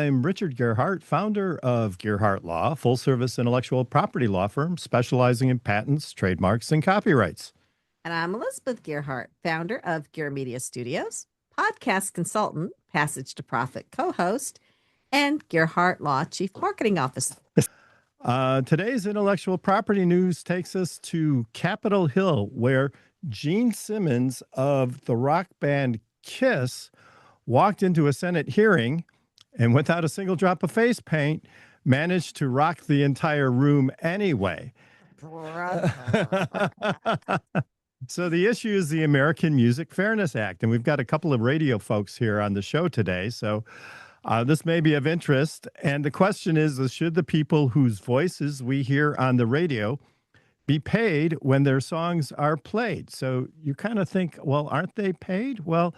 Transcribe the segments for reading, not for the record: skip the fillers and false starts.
I'm Richard Gearhart, founder of Gearhart Law, full-service intellectual property law firm specializing in patents, trademarks, and copyrights. And I'm Elizabeth Gearhart, founder of Gear Media Studios, podcast consultant, Passage to Profit co-host, and Gearhart Law Chief Marketing Officer. Today's intellectual property news takes us to Capitol Hill, where Gene Simmons of the rock band Kiss walked into a Senate hearing and without a single drop of face paint, managed to rock the entire room anyway. So the issue is the American Music Fairness Act, and we've got a couple of radio folks here on the show today, so this may be of interest. And the question is, should the people whose voices we hear on the radio be paid when their songs are played? So you kind of think, well, aren't they paid? Well,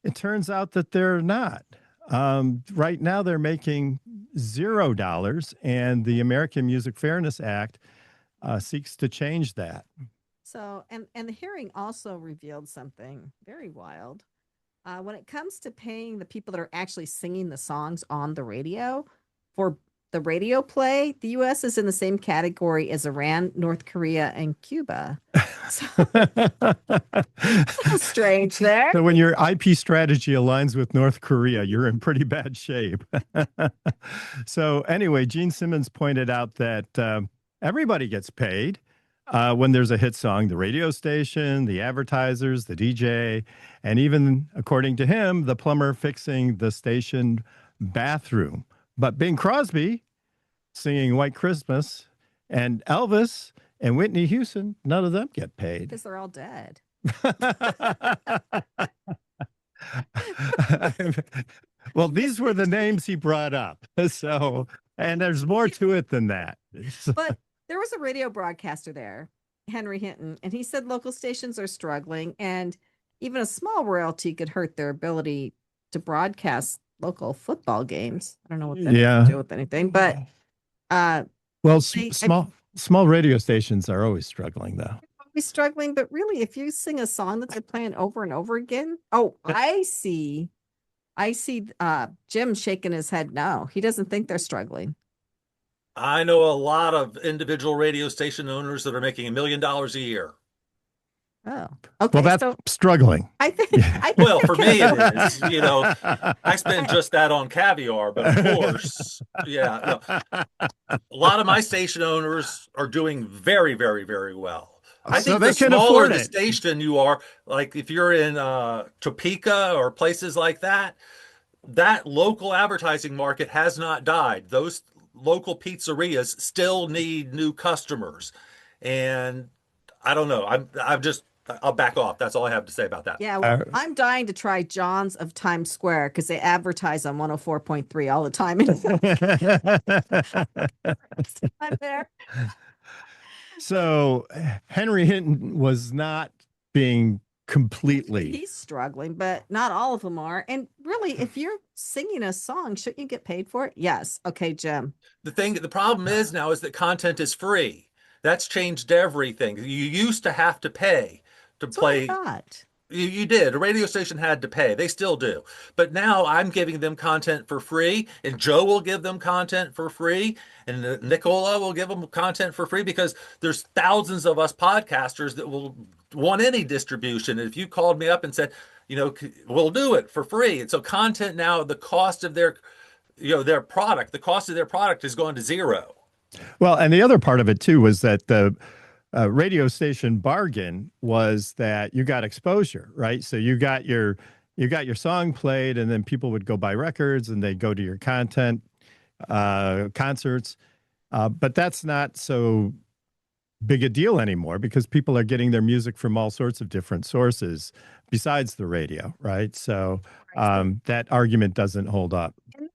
it turns out that they're not. Right now, they're making $0, and the American Music Fairness Act seeks to change that. So, and the hearing also revealed something very wild. When it comes to paying the people that are actually singing the songs on the radio for the radio play, the U.S. is in the same category as Iran, North Korea, and Cuba. So, strange there. So when your IP strategy aligns with North Korea, you're in pretty bad shape. So anyway, Gene Simmons pointed out that everybody gets paid when there's a hit song, the radio station, the advertisers, the DJ, and even, according to him, the plumber fixing the station bathroom. But Bing Crosby singing White Christmas and Elvis and Whitney Houston, none of them get paid. Because they're all dead. Well, these were the names he brought up. So, and there's more to it than that. But there was a radio broadcaster there, Henry Hinton, and he said local stations are struggling, and even a small royalty could hurt their ability to broadcast local football games. I don't know what that has to do with anything, but well, small radio stations are always struggling, though. Always struggling, but really, if you sing a song that they're playing over and over again, I see Jim shaking his head. No, he doesn't think they're struggling. I know a lot of individual radio station owners that are making $1 million a year. Oh, okay. Well, that's struggling. I think. Well, for me, it is. You know, I spend just that on caviar, but of course, yeah. No. A lot of my station owners are doing very, very, very well. I think the smaller the station you are, like if you're in Topeka or places like that, that local advertising market has not died. Those local pizzerias still need new customers, and I don't know. I'll back off. That's all I have to say about that. Yeah, well, I'm dying to try John's of Times Square because they advertise on 104.3 all the time. I'm there. So Henry Hinton was not being completely. He's struggling, but not all of them are. And really, if you're singing a song, shouldn't you get paid for it? Yes. Okay, Jim. The problem is now is that content is free. That's changed everything. You used to have to pay to play. You did. A radio station had to pay. They still do. But now I'm giving them content for free, and Joe will give them content for free, and Nicola will give them content for free, because there's thousands of us podcasters that will want any distribution. And if you called me up and said, we'll do it for free. And so content now, the cost of their product, the cost of their product is going to zero. Well, and the other part of it too was that the radio station bargain was that you got exposure, right? So you got your song played, and then people would go buy records and they'd go to your content concerts. But that's not so big a deal anymore, because people are getting their music from all sorts of different sources besides the radio, right? So that argument doesn't hold up. And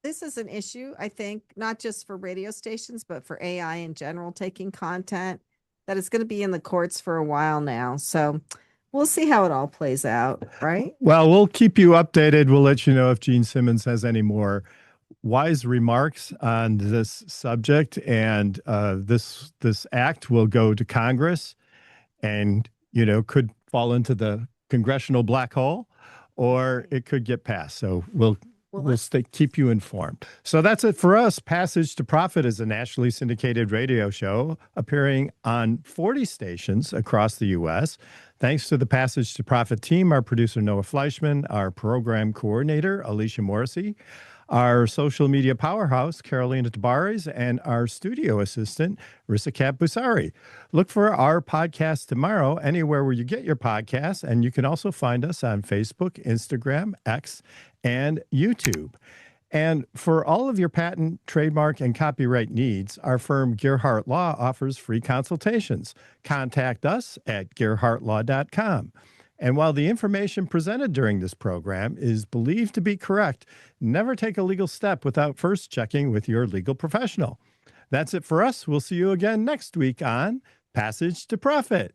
this is an issue, I think, not just for radio stations, but for AI in general, taking content, that it's going to be in the courts for a while now. So we'll see how it all plays out, right? Well, we'll keep you updated. We'll let you know if Gene Simmons has any more wise remarks on this subject. And this act will go to Congress and, could fall into the congressional black hole, or it could get passed. So we'll we'll keep you informed. So that's it for us. Passage to Profit is a nationally syndicated radio show appearing on 40 stations across the U.S. Thanks to the Passage to Profit team, our producer Noah Fleischman, our program coordinator Alicia Morrissey, our social media powerhouse, Carolina Tabares, and our studio assistant, Risikat Busari. Look for our podcast tomorrow anywhere where you get your podcasts, and you can also find us on Facebook, Instagram, X, and YouTube. And for all of your patent, trademark, and copyright needs, our firm Gearhart Law offers free consultations. Contact us at gearhartlaw.com. And while the information presented during this program is believed to be correct, never take a legal step without first checking with your legal professional. That's it for us. We'll see you again next week on Passage to Profit.